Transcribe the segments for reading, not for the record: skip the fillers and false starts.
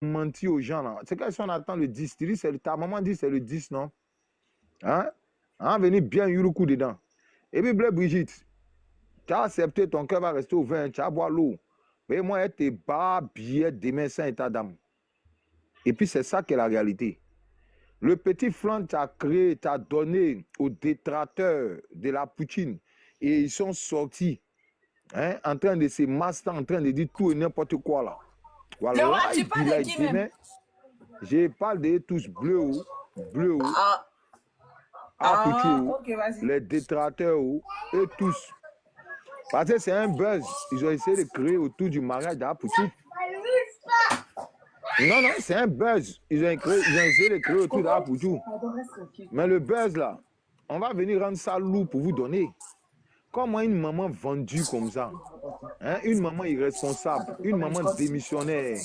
menti aux gens là. C'est que si on attend le 10, tu dis, ta maman dit c'est le 10, non? Hein? Hein, venir bien eu le coup dedans. Et puis, Brigitte, tu as accepté, ton cœur va rester ouvert, tu vas boire l'eau. Mais moi, elle te bat billet demain sans état d'âme. Et puis, c'est ça qui est la réalité. Le petit flanc t'a créé, t'a donné aux détracteurs de la Poutine. Et ils sont sortis, hein, en train de se masser, en train de dire tout et n'importe quoi là. Le roi, Voilà, tu parles de qui même? je parle de tous bleus, Ok, vas-y. les détracteurs et tous. Parce que c'est un buzz. Ils ont essayé de créer autour du mariage d'Apoutou. Non, non, c'est un buzz. Ils ont essayé de créer autour d'Apoutou. Mais le buzz là, on va venir rendre ça lourd pour vous donner. Comment une maman vendue comme ça, hein, une maman irresponsable, une maman démissionnaire.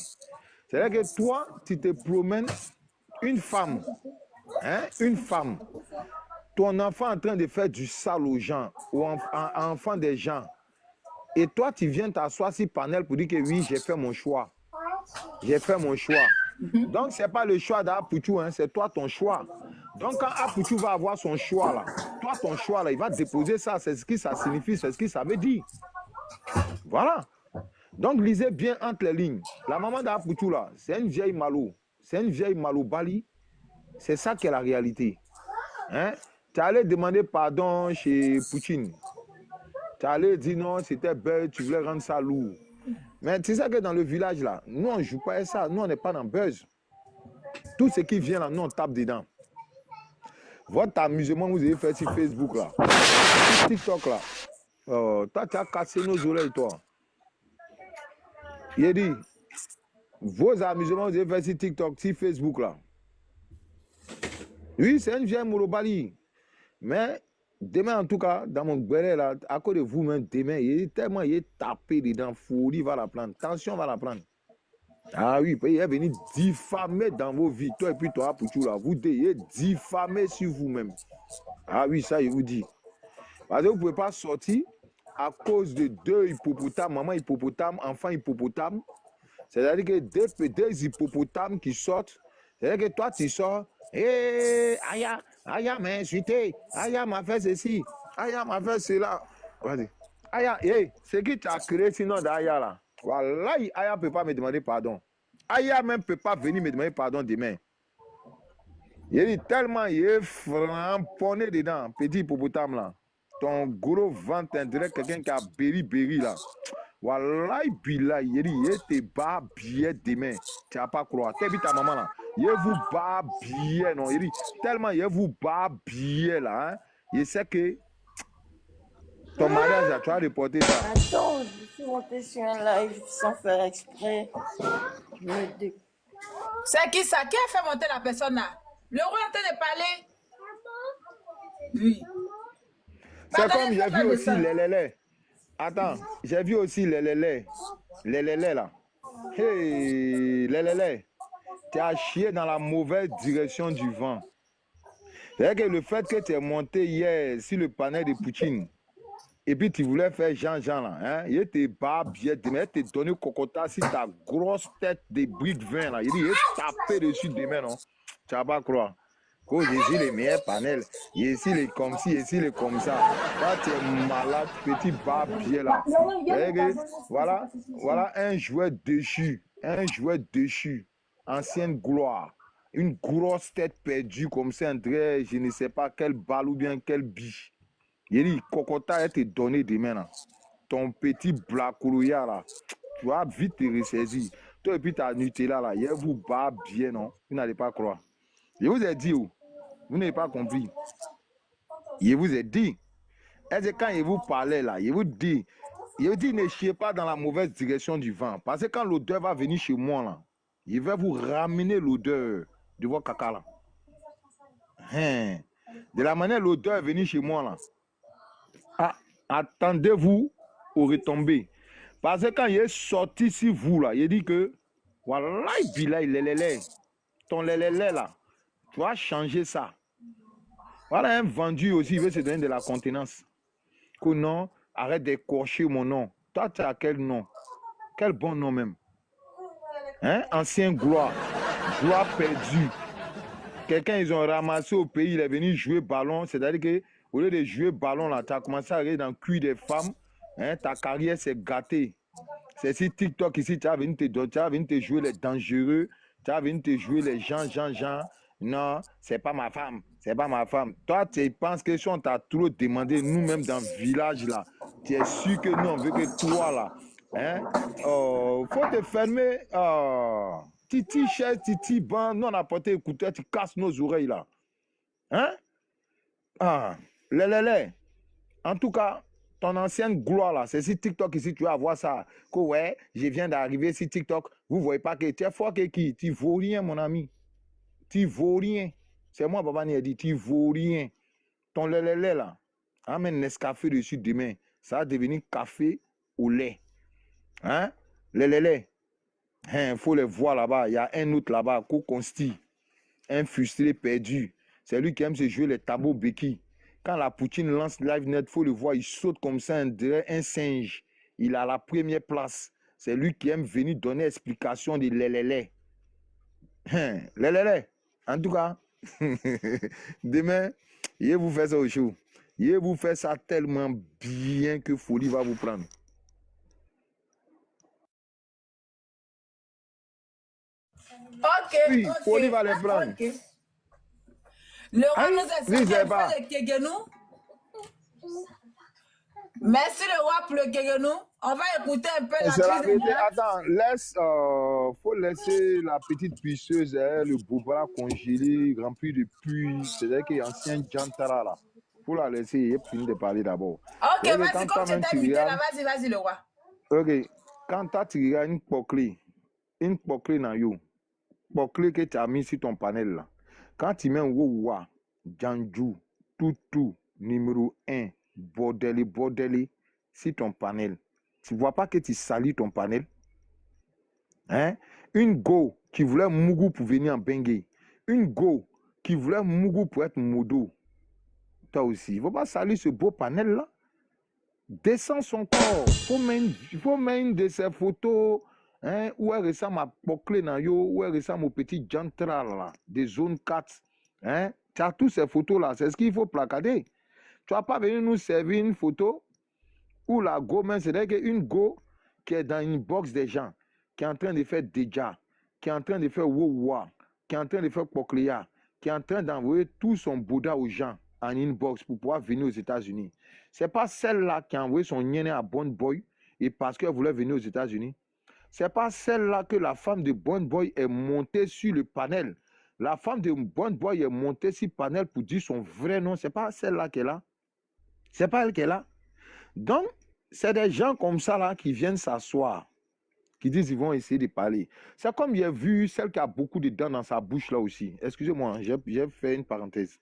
C'est-à-dire que toi, tu te promènes, une femme, ton enfant en train de faire du sale aux gens, ou enfant des gens, et toi, tu viens t'asseoir sur panel pour dire que oui, j'ai fait mon choix. J'ai fait mon choix. Donc, ce n'est pas le choix d'Apoutou, hein, c'est toi ton choix. Donc, quand Apoutou va avoir son choix, là, toi, ton choix, là, il va déposer ça. C'est ce que ça signifie, c'est ce que ça veut dire. Voilà. Donc, lisez bien entre les lignes. La maman d'Apoutou, là, c'est une vieille malo. C'est une vieille malo bali. C'est ça qui est la réalité. Hein? Tu allais demander pardon chez Poutine. Tu allais dire non, c'était belle, tu voulais rendre ça lourd. Mais tu sais que dans le village, là, nous, on ne joue pas à ça. Nous, on n'est pas dans buzz. Tout ce qui vient là, nous, on tape dedans. Votre amusement, vous avez fait sur Facebook, là. Sur TikTok, là. Toi, tu as cassé nos oreilles, toi. Il a dit, vos amusements, vous avez fait sur TikTok, sur Facebook, là. Oui, c'est une vieille Mourobali. Mais demain, en tout cas, dans mon béret, là, à cause de vous-même, demain, il est tellement tapé dedans, folie va la prendre, tension va la prendre. Ah oui, il est venu diffamer dans vos vies, toi et puis toi, Poutou, là, vous devez diffamer sur vous-même. Ah oui, ça, je vous dis. Parce que vous ne pouvez pas sortir à cause de deux hippopotames, maman hippopotame, enfant hippopotame. C'est-à-dire que deux hippopotames qui sortent, c'est-à-dire que toi, tu sors, hé, Aya m'a insulté, Aya m'a fait ceci, Aya m'a fait cela. Vas-y. Aya, hey, c'est qui t'a créé sinon d'Aya là? Voilà, Aya ne peut pas me demander pardon. Aya même ne peut pas venir me demander pardon demain. Il dit tellement, il est framponné dedans, petit hippopotame là. Ton gros ventre, on dirait quelqu'un qui a béri là. Voilà, il dit, il te bat bien demain. Tu n'as pas croire. T'es ta maman là. Il vous bat bien, non. Il dit, tellement il vous bat bien là. Hein? Il sait que ton mariage là, tu as reporté ça. Attends, je suis montée sur un live sans faire exprès. C'est qui ça? Qui a fait monter la personne là? Le roi est en train de parler. Oui. C'est comme j'ai vu aussi les lélés. Attends, j'ai vu aussi les lélés. Les lélés là. Hey, les lélés. Tu as chié dans la mauvaise direction du vent. C'est-à-dire que le fait que tu es monté hier sur le panel de Poutine, et puis tu voulais faire Jean-Jean là, hein, il te bat bien, il te donné cocota sur ta grosse tête de briques vin là. Il dit, il tapé dessus demain, non? Tu vas pas croire. Oh, j'ai les meilleurs panels. Ici, les comme ci, ici, les comme ça. Là, tu es malade, petit bas bien là. Voilà un jouet déchu. Un jouet déchu. Ancienne gloire. Une grosse tête perdue comme ça, André, je ne sais pas quelle balle ou bien quelle biche. Il dit, Cocota est te donné demain là. Ton petit blacourouya là. Tu vas vite te ressaisir. Toi et puis ta Nutella là, il vous bat bien, non? Vous n'allez pas croire. Je vous ai dit où? Vous n'avez pas compris. Je vous ai dit. Est-ce que quand je vous parlais là, je vous dis ne chiez pas dans la mauvaise direction du vent. Parce que quand l'odeur va venir chez moi là, je vais vous ramener l'odeur de votre caca là. Hein. De la manière l'odeur est venue chez moi là. Ah, attendez-vous au retombé. Parce que quand il est sorti sur vous là, il dit que voilà, ton lélé là, tu vas changer ça. Voilà un vendu aussi, il veut se donner de la contenance. Que non, arrête d'écorcher mon nom. Toi, tu as quel nom? Quel bon nom même? Hein? Ancien gloire. Gloire perdue. Quelqu'un, ils ont ramassé au pays, il est venu jouer ballon. C'est-à-dire que au lieu de jouer ballon, là, tu as commencé à regarder dans le cul des femmes. Hein? Ta carrière s'est gâtée. C'est si TikTok ici, tu as venu te jouer les dangereux. Tu as venu te jouer les gens. Non, c'est pas ma femme. C'est pas ma femme. Toi, tu penses que si on t'a trop demandé, nous-mêmes dans le village, là, tu es sûr que nous, on veut que toi, là, hein? Oh, faut te fermer. Oh. Titi, chaise, titi, ban, nous on a porté écouteur, tu casses nos oreilles là. Hein? Ah, lé. En tout cas, ton ancienne gloire là, c'est sur TikTok ici, tu vas voir ça. Que ouais, je viens d'arriver sur TikTok. Vous voyez pas que tu es fort que qui? Tu vaux rien, mon ami. Tu vaux rien. C'est moi, Baba Ni a dit, tu vaux rien. Ton lé là, amène Nescafé dessus demain. Ça va devenir café au lait. Hein? Lé. Il faut les voir là-bas. Il y a un autre là-bas, Consti, un frustré perdu. C'est lui qui aime se jouer les tableaux béquilles. Quand la Poutine lance live net, il faut le voir, il saute comme ça, un singe. Il a la première place. C'est lui qui aime venir donner explication de lélélé. Lélélé. En tout cas, demain, je vais vous faire ça au show. Je vais vous faire ça tellement bien que Folie va vous prendre. Ok, Oui, ok. Folie va les prendre. Ok. Le roi Aïe, nous explique un peu le Kegenou. Merci le roi pour le Kegenou. On va écouter un peu la C'est la crise. vérité. Attends, faut laisser la petite puceuse, hein, le boba congelé, rempli de pluie. C'est-à-dire qu'il y a ancien Jantara là. Faut la laisser, il finit de parler d'abord. Ok, Donc, vas-y, quand comme tu toi-même t'es tu invité là, regardes, vas-y le roi. ok, quand tu regardes une poclée dans you, poclée que tu as mis sur ton panel là, quand tu mets un Wowa, Janju, Toutou, numéro 1, bordeli, sur ton panel, tu ne vois pas que tu salis ton panel? Hein? Une go qui voulait Mougou pour venir en Bengue. Une go qui voulait Mougou pour être Modo. Toi aussi. Il ne faut pas saluer ce beau panel-là. Descends son corps. Il faut mettre une de ces photos, hein, où elle ressemble à Poclé Nayo, où elle ressemble au petit Jantra là, des zones 4. Hein? Tu as toutes ces photos-là. C'est ce qu'il faut placader. Tu ne vas pas venir nous servir une photo où la go, c'est-à-dire qu'une go qui est dans une box des gens, qui est en train de faire déjà, qui est en train de faire Wowa, qui est en train de faire Pocléa, qui est en train d'envoyer tout son Bouddha aux gens en inbox pour pouvoir venir aux États-Unis. Ce n'est pas celle-là qui a envoyé son nyene à Bon Boy et parce qu'elle voulait venir aux États-Unis. Ce n'est pas celle-là que la femme de Bon Boy est montée sur le panel. La femme de Bon Boy est montée sur le panel pour dire son vrai nom. Ce n'est pas celle-là qu'elle a. Ce n'est pas elle qu'elle a. Donc, c'est des gens comme ça là qui viennent s'asseoir, qui disent qu'ils vont essayer de parler. C'est comme j'ai vu celle qui a beaucoup de dents dans sa bouche là aussi. Excusez-moi, j'ai fait une parenthèse.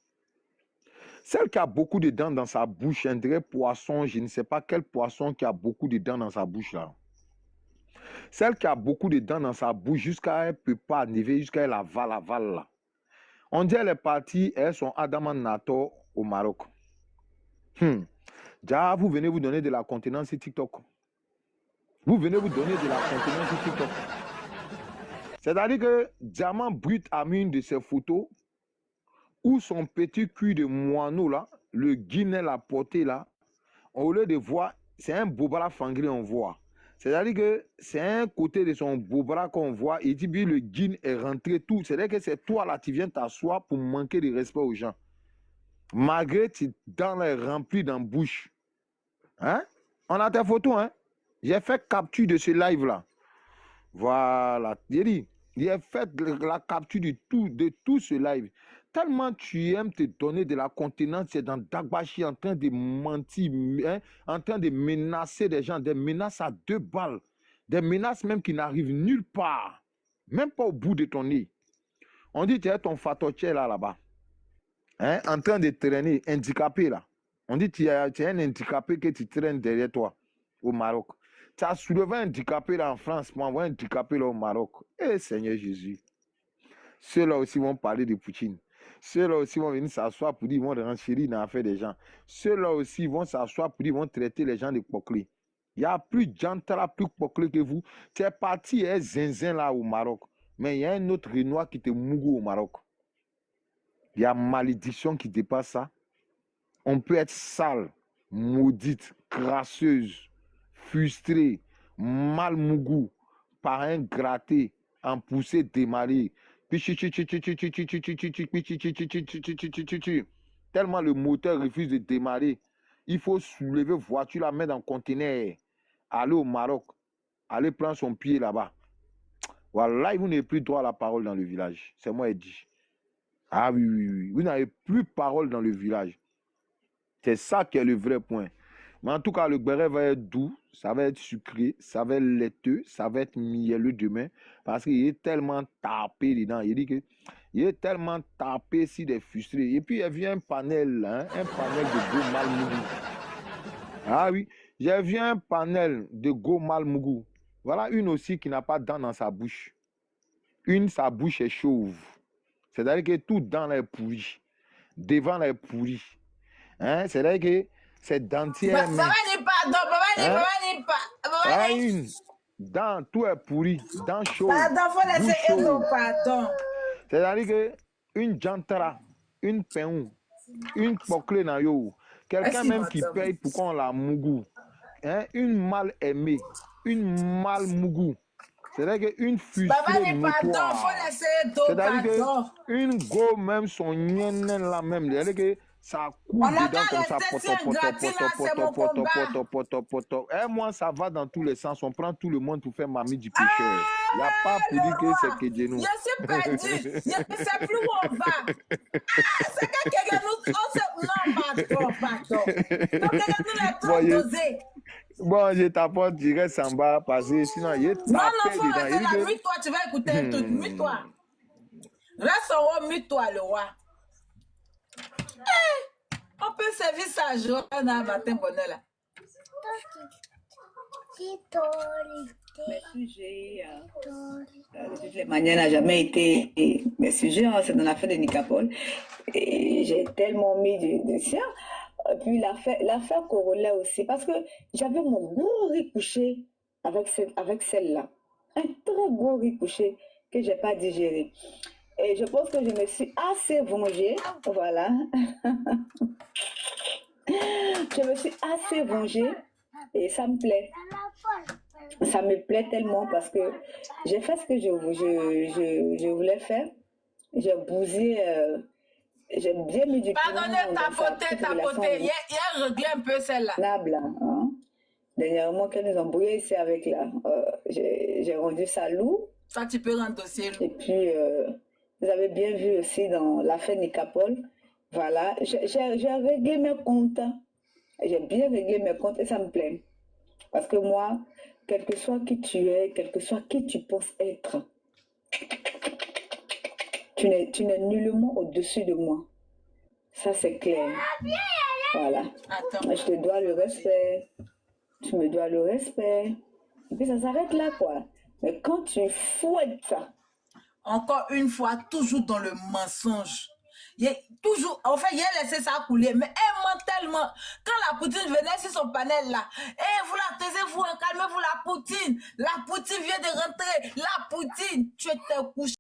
Celle qui a beaucoup de dents dans sa bouche, un vrai poisson, je ne sais pas quel poisson qui a beaucoup de dents dans sa bouche là. Celle qui a beaucoup de dents dans sa bouche jusqu'à elle ne peut pas arriver, jusqu'à elle avale là. On dit elle est partie, elles sont Adaman Nato au Maroc. Déjà, vous venez vous donner de la contenance sur TikTok. Vous venez vous donner de la contenance sur TikTok. C'est-à-dire que Diamant Brut a mis une de ses photos où son petit cul de moineau là, le guinet l'a porté là, au lieu de voir, c'est un bobara fangré on voit. C'est-à-dire que c'est un côté de son bobara qu'on voit et dit le guin est rentré tout. C'est-à-dire que c'est toi là, tu viens t'asseoir pour manquer de respect aux gens. Malgré tes dents là remplies dans la bouche. Hein? On a tes photos, hein? J'ai fait capture de ce live là. Voilà. J'ai fait la capture de tout ce live. Tellement tu aimes te donner de la contenance, c'est dans Dagbashi en train de mentir, hein, en train de menacer des gens, des menaces à 2 balles, des menaces même qui n'arrivent nulle part, même pas au bout de ton nez. On dit tu es ton fatoché là-bas, hein, en train de traîner, handicapé là. On dit tu es un handicapé que tu traînes derrière toi au Maroc. Tu as soulevé un handicapé là en France pour envoyer un handicapé là au Maroc. Eh Seigneur Jésus. Ceux-là aussi vont parler de Poutine. Ceux-là aussi vont venir s'asseoir pour dire qu'ils vont renchérir dans l'affaire des gens. Ceux-là aussi vont s'asseoir pour dire qu'ils vont traiter les gens de Poclé. Il n'y a plus Jantara, plus Poclé que vous. Tu es parti, zinzin là au Maroc. Mais il y a un autre Renoir qui te mougou au Maroc. Il y a malédiction qui dépasse ça. On peut être sale, maudite, crasseuse, frustrée, mal mougou, par un gratté, en poussé, démarré. Tellement le moteur refuse de démarrer. Il faut soulever voiture, la mettre dans le conteneur, aller au Maroc, aller prendre son pied là-bas. Voilà, vous n'avez plus droit à la parole dans le village. C'est moi qui dis. Ah oui, oui, oui. Vous n'avez plus parole dans le village. C'est ça qui est le vrai point. Mais en tout cas, le béret va être doux, ça va être sucré, ça va être laiteux, ça va être mielleux demain. Parce qu'il est tellement tapé dedans. Il dit que il est tellement tapé si des frustrés. Et puis, il vient un panel, hein, un panel de go malmougou. Ah oui, j'ai vu un panel de go malmougou. Voilà une aussi qui n'a pas de dents dans sa bouche. Une, sa bouche est chauve. C'est-à-dire que tout dent là est pourri. Devant là est pourri. Hein? C'est-à-dire que cette dentière. Papa n'est pas, non, papa n'est Hein? pas. Ah, Papa n'est une dent, tout est pourri. Dent chauve. Pardon, faut bouche laisser chauve. non, pardon. C'est-à-dire que une jantara, une peon, une poclé na yo. Quelqu'un Merci, même qui madame. paye pour qu'on la mougou. Hein? Une mal aimée, une mal mougou. C'est-à-dire qu'une Papa frustrée n'est pardon, notoire. faut laisser non, C'est-à-dire pardon. qu'une go même son yen là même. C'est-à-dire que ça coule On a dedans qu'à comme ça. rester si un gratin là, c'est mon combat. Poto. Et moi, ça va dans tous les sens. On prend tout le monde pour faire mamie du pécheur. Il n'y a pas pour dire que c'est que Dieu nous. Je suis perdu. Je ne sais plus où on va. Ah, c'est que quelqu'un nous. Non, pardon. Donc, quelqu'un nous l'a trop dosé. Bon, je t'apporte direct Samba parce que sinon, il est tapé Non, faut dedans. rester là. Mute-toi, tu vas écouter un truc. Mute-toi. Reste en haut, mute-toi, le roi. On peut servir ça jour un matin bonheur là. Mes sujets, le sujet manière n'a jamais été mes sujets, hein, c'est dans l'affaire de Nicapol. Et j'ai tellement mis de sien. Et puis l'affaire Corolla aussi, parce que j'avais mon gros riz couché avec celle-là. Un très gros riz couché que je n'ai pas digéré. Et je pense que je me suis assez vengée. Voilà. Je me suis assez vengée et ça me plaît. Ça me plaît tellement parce que j'ai fait ce que je voulais faire. J'ai bousé, j'ai bien mis du Pardonnez, tapoter. Il a réglé un peu celle-là. Nable, hein. Dernièrement, qu'elle nous embrouillait ici avec là. J'ai rendu ça lourd. Ça, tu peux rendre dossier lourd. Et puis, vous avez bien vu aussi dans l'affaire Nicapol. Voilà, j'ai réglé mes comptes. J'ai bien réglé mes comptes et ça me plaît. Parce que moi, quel que soit qui tu es, quel que soit qui tu penses être, tu n'es nullement au-dessus de moi. Ça, c'est clair. Voilà. Attends. Je te dois le respect. Tu me dois le respect. Et puis, ça s'arrête là, quoi. Mais quand tu fouettes ça, encore une fois, toujours dans le mensonge. Il est toujours, enfin, il a laissé ça couler, mais elle ment tellement. Quand la Poutine venait sur son panel là, vous la taisez-vous, calmez-vous la Poutine. La Poutine vient de rentrer. La Poutine, tu étais couché.